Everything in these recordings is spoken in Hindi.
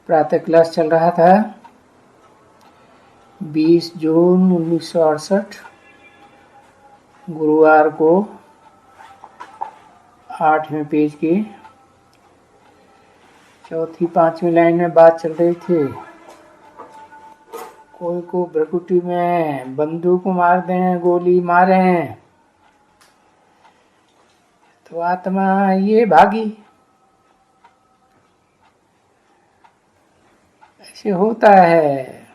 प्रातः क्लास चल रहा था 20 जून 1968 गुरुवार को 8वें पेज की चौथी 5वीं लाइन में बात चल रही थी। कोई को भ्रकुटी में बंदूक मार दें, गोली मारें तो आत्मा ये भागी। ऐसे होता है,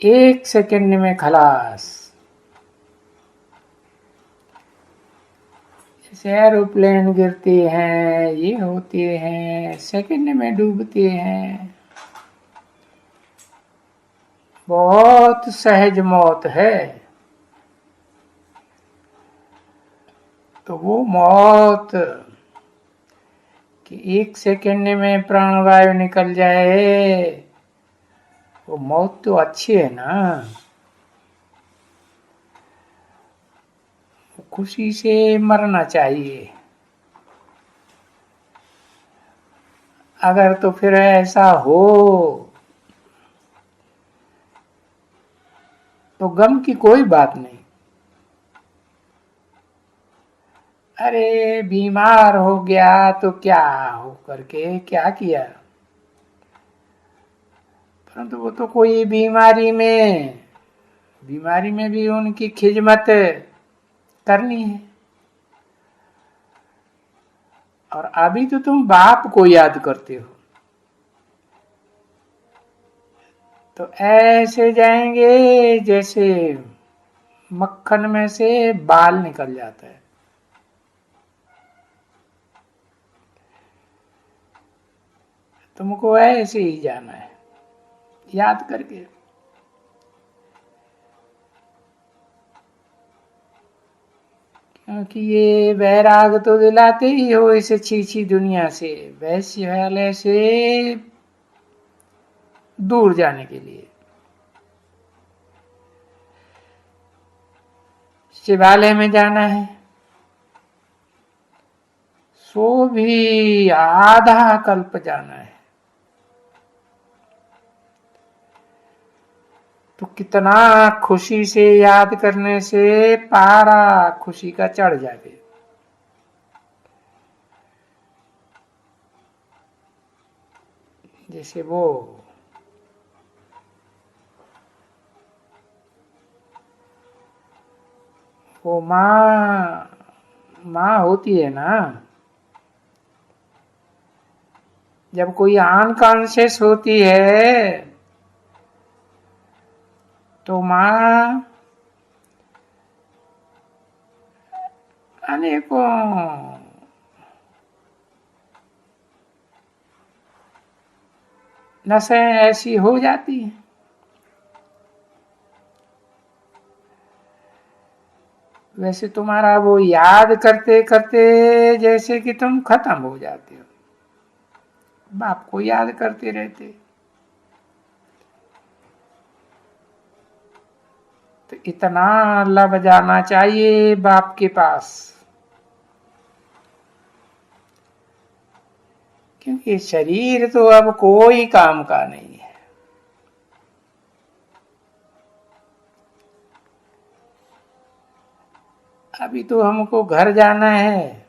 1 सेकंड में खलास। जैसे एरोप्लेन गिरते हैं, ये होते हैं, सेकंड में डूबते हैं। बहुत सहज मौत है। तो वो मौत कि 1 सेकंड में प्राणवायु निकल जाए, वो मौत तो अच्छी है ना। खुशी से मरना चाहिए। अगर तो फिर ऐसा हो तो गम की कोई बात नहीं। अरे बीमार हो गया तो क्या हो करके क्या किया, परंतु वो तो कोई बीमारी में भी उनकी खिदमत करनी है। और अभी तो तुम बाप को याद करते हो, तो ऐसे जाएंगे जैसे मक्खन में से बाल निकल जाता है। तुमको ऐसे ही जाना है, याद करके। क्योंकि ये वैराग तो दिलाते ही हो इस अच्छी दुनिया से, वैश्यालय से दूर जाने के लिए। शिवालय में जाना है, सो भी आधा कल्प जाना है। तो कितना खुशी से याद करने से पारा खुशी का चढ़ जाए। जैसे वो माँ होती है ना, जब कोई अनकॉन्शियस होती है तो माँ अनेकों नसें ऐसी हो जाती हैं। वैसे तुम्हारा वो याद करते करते जैसे कि तुम खत्म हो जाते हो, बाप को याद करते रहते। तो इतना लब जाना चाहिए बाप के पास, क्योंकि शरीर तो अब कोई काम का नहीं है। अभी तो हमको घर जाना है।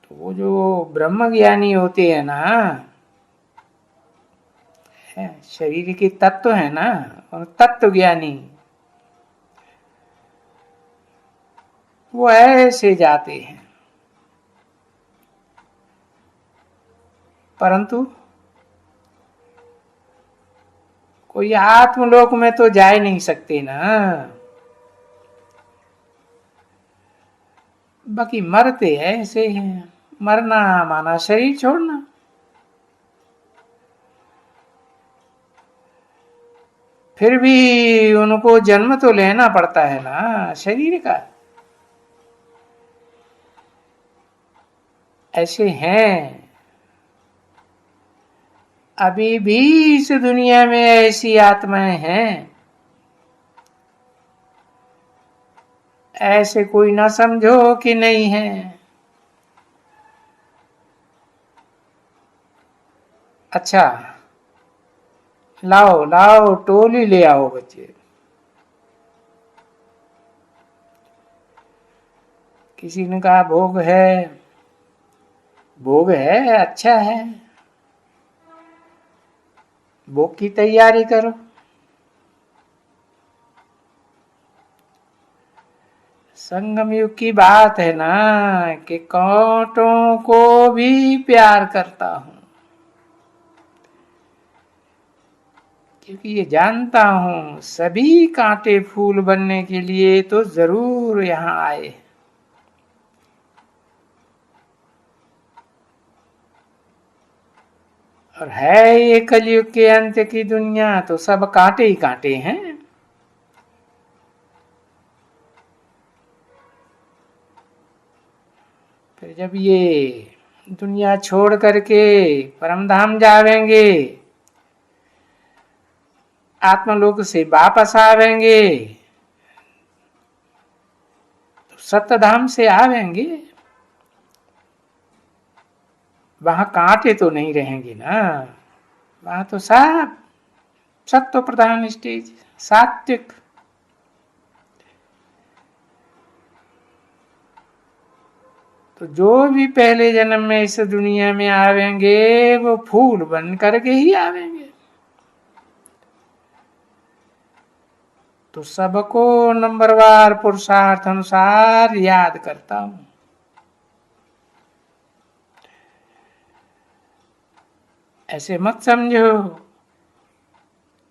तो वो जो ब्रह्म ज्ञानी होते हैं ना, शरीर के तत्व है ना, और तत्व ज्ञानी वो ऐसे जाते हैं। परंतु कोई आत्मलोक में तो जा ही नहीं सकते ना। बाकी मरते ऐसे हैं। मरना माना शरीर छोड़ना। फिर भी उनको जन्म तो लेना पड़ता है ना शरीर का। ऐसे हैं, अभी भी इस दुनिया में ऐसी आत्माएं हैं। ऐसे कोई ना समझो कि नहीं है। अच्छा, लाओ लाओ टोली ले आओ बच्चे। किसी ने कहा भोग है, भोग है, अच्छा है, भोग की तैयारी करो। संगम युग की बात है ना कि कांटों को भी प्यार करता हूं, क्योंकि ये जानता हूं सभी कांटे फूल बनने के लिए तो जरूर यहां आए। और है ये कलयुग के अंत की दुनिया, तो सब कांटे ही कांटे हैं। फिर जब ये दुनिया छोड़ करके परम धाम जावेंगे, आत्मलोक से वापस आवेंगे, तो सत्य धाम से आवेंगे। वहां कांटे तो नहीं रहेंगे ना, वहां तो सब सत्व प्रधान स्टेज, सात्विक। तो जो भी पहले जन्म में इस दुनिया में आवेंगे वो फूल बन करके ही आवेंगे। तो सबको नंबरवार पुरुषार्थ अनुसार याद करता हूं। ऐसे मत समझो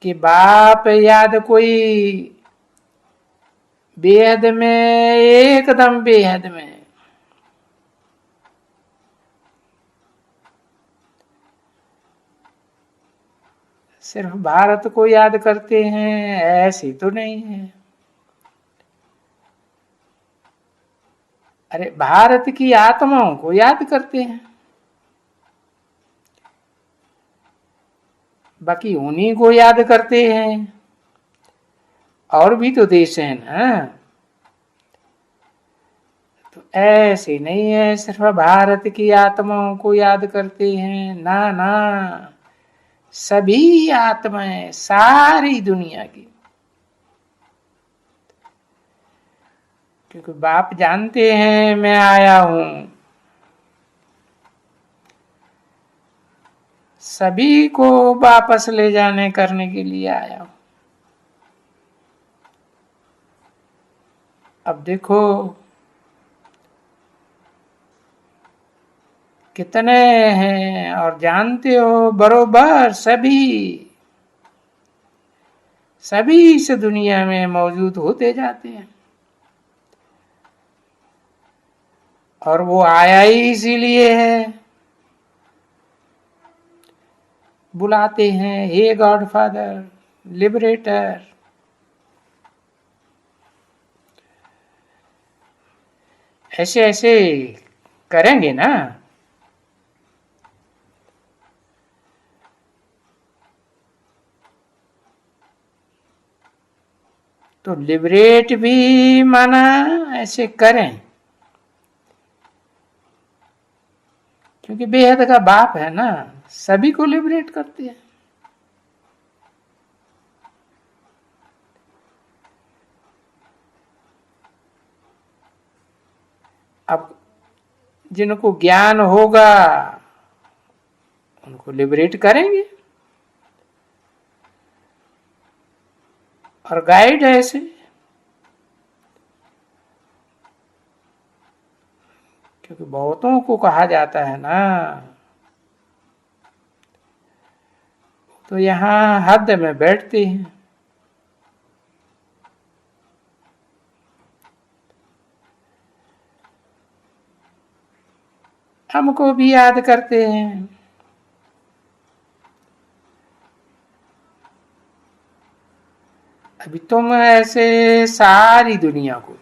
कि बाप याद कोई बेहद में, एकदम बेहद में। सिर्फ भारत को याद करते हैं ऐसी तो नहीं है। अरे भारत की आत्माओं को याद करते हैं, बाकी उन्हीं को याद करते हैं। और भी तो देश हैं ना, तो ऐसे नहीं है सिर्फ भारत की आत्माओं को याद करते हैं, ना ना, सभी आत्माएं सारी दुनिया की। क्योंकि बाप जानते हैं मैं आया हूं सभी को वापस ले जाने करने के लिए आया हूं। अब देखो कितने हैं, और जानते हो बरोबर सभी सभी इस दुनिया में मौजूद होते जाते हैं। और वो आया ही इसीलिए है। बुलाते हैं हे गॉडफादर, लिबरेटर। ऐसे ऐसे करेंगे ना, तो लिबरेट भी माना ऐसे करें, क्योंकि बेहद का बाप है ना, सभी को लिबरेट करते हैं। अब जिनको ज्ञान होगा उनको लिबरेट करेंगे, और गाइड है ऐसे। क्योंकि बहुतों को कहा जाता है ना, तो यहां हद में बैठते हैं। हमको भी याद करते हैं। अभी तुम ऐसे सारी दुनिया को,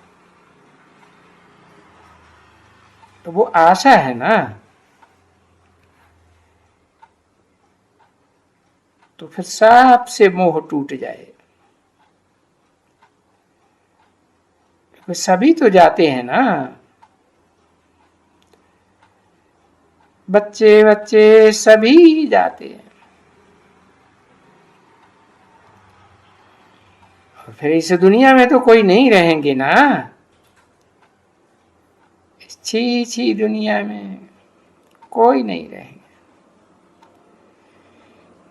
तो वो आशा है ना, तो फिर सबसे मोह टूट जाए। क्योंकि सभी तो जाते हैं ना, बच्चे बच्चे सभी जाते हैं। और फिर इस दुनिया में तो कोई नहीं रहेंगे ना, छी छी दुनिया में कोई नहीं रहेंगे।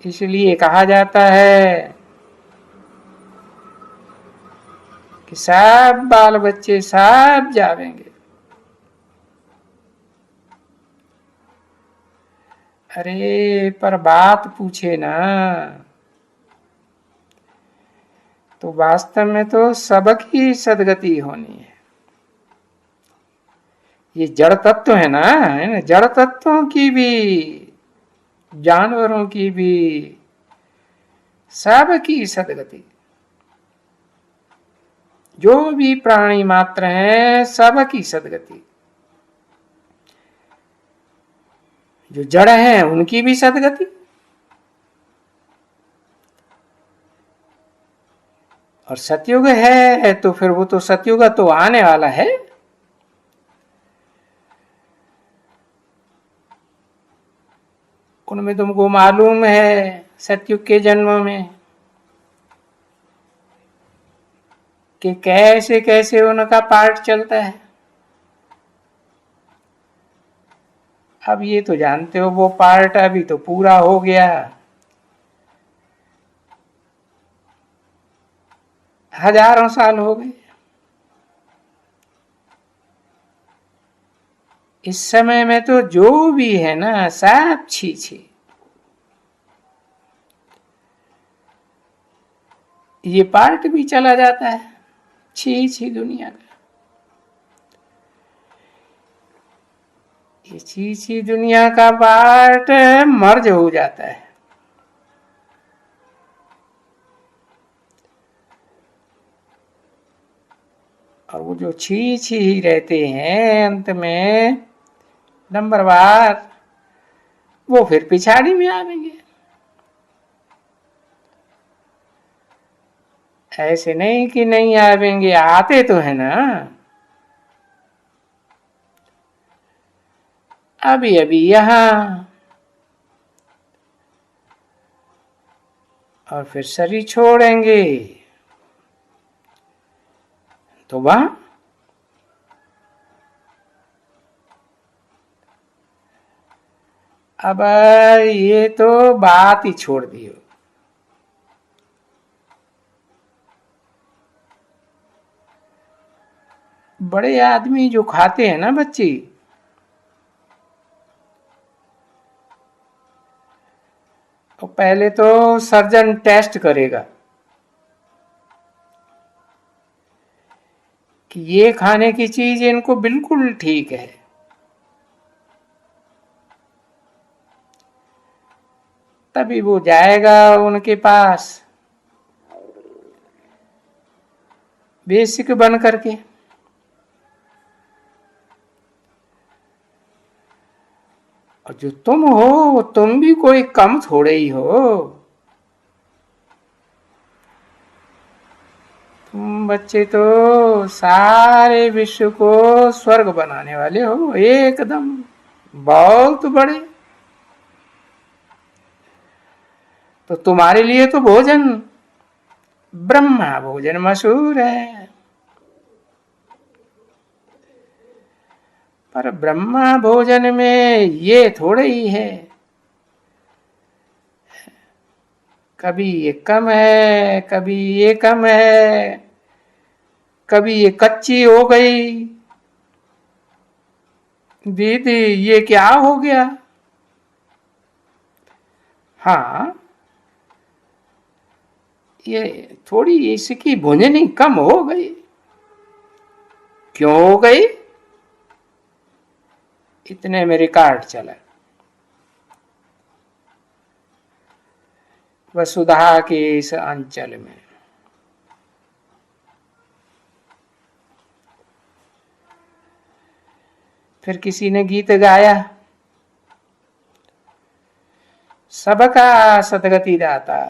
इसलिए कहा जाता है कि सब बाल बच्चे सब जावेंगे। अरे पर बात पूछे ना तो वास्तव में तो सबकी सदगति होनी है। ये जड़ तत्व है ना, जड़ तत्वों की भी, जानवरों की भी, सबकी सदगति। जो भी प्राणी मात्र हैं सबकी सदगति। जो जड़ हैं उनकी भी सदगति, और सतयुग है तो फिर वो तो सतयुग तो आने वाला है। उनमें तुमको मालूम है सतयुग के जन्म में कि कैसे कैसे उनका पार्ट चलता है। अब ये तो जानते हो वो पार्ट अभी तो पूरा हो गया, हजारों साल हो गए। इस समय में तो जो भी है ना सब छी छी। ये पार्ट भी चला जाता है, छी छी दुनिया का। ये छी छी दुनिया का पार्ट मर्ज हो जाता है। और वो जो छी छी ही रहते हैं अंत में नंबरवार, वो फिर पिछाड़ी में आवेंगे। ऐसे नहीं कि नहीं आवेंगे, आते तो है ना। अभी अभी यहां, और फिर शरीर छोड़ेंगे तो वहां। अब ये तो बात ही छोड़ दियो। बड़े आदमी जो खाते हैं ना बच्चे, तो पहले तो सर्जन टेस्ट करेगा कि ये खाने की चीज इनको बिल्कुल ठीक है। तभी वो जाएगा उनके पास बेसिक बन करके। और जो तुम हो तुम भी कोई कम थोड़े ही हो। तुम बच्चे तो सारे विश्व को स्वर्ग बनाने वाले हो एकदम, बहुत बड़े। तो तुम्हारे लिए तो भोजन ब्रह्मा भोजन मशहूर है। पर ब्रह्मा भोजन में ये थोड़े ही है, कभी ये कम है कभी ये कम है, कभी ये कच्ची हो गई। दीदी ये क्या हो गया? हाँ, ये थोड़ी इसकी भुंजनी कम हो गई। क्यों हो गई? इतने में रिकॉर्ड चला वसुधा के इस अंचल में। फिर किसी ने गीत गाया, सबका सदगति दाता,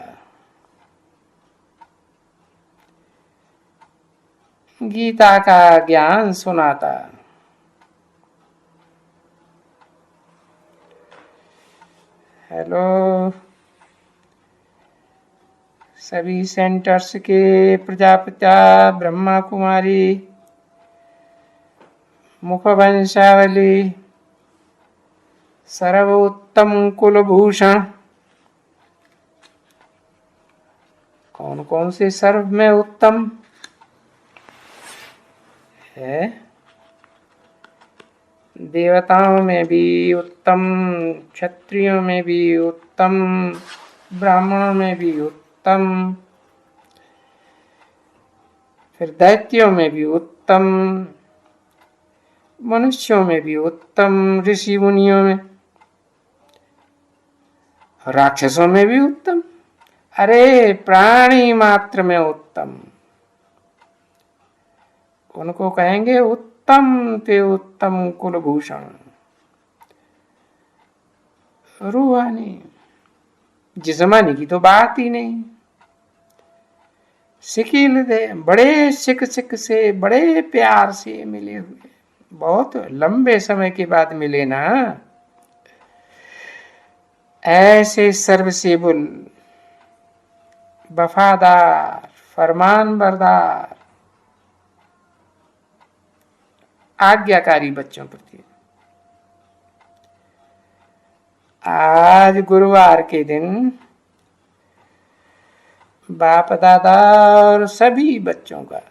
गीता का ज्ञान सुनाता। हेलो, सभी सेंटर्स के प्रजापिता ब्रह्मा कुमारी मुखवंशावली सर्वोत्तम कुलभूषण। कौन कौन से सर्व में उत्तम है? देवताओं में भी उत्तम, क्षत्रियों में भी उत्तम, ब्राह्मणों में भी उत्तम, फिर दैत्यों में भी उत्तम, मनुष्यों में भी उत्तम, ऋषि मुनियों में, राक्षसों में भी उत्तम, अरे प्राणी मात्र में उत्तम। उनको कहेंगे उत्तम ते उत्तम कुलभूषण। रूहानी जिस्मानी की तो बात ही नहीं। सिकिल दे बड़े सिक से बड़े प्यार से मिले हुए, बहुत लंबे समय के बाद मिले ना, ऐसे सर्वसेबुल, वफादार, फरमान बरदार, आज्ञाकारी बच्चों प्रति। आज गुरुवार के दिन बाप दादा और सभी बच्चों का,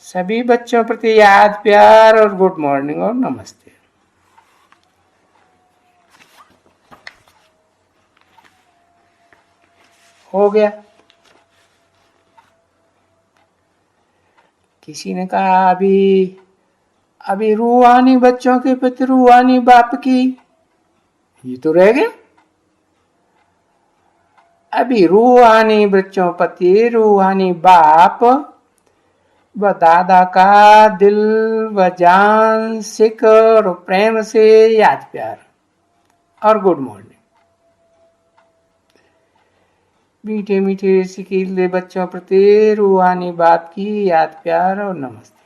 सभी बच्चों प्रति याद, प्यार और गुड मॉर्निंग और नमस्ते। हो गया। किसी ने कहा अभी रूहानी बच्चों के प्रति रूहानी बाप की, ये तो रह गए। अभी रूहानी बच्चों प्रति रूहानी बाप व दादा का दिल व जान, सिक और प्रेम से याद, प्यार और गुड मॉर्निंग। मीठे मीठे सिकीले बच्चों प्रति रूहानी बाप की याद, प्यार और नमस्ते।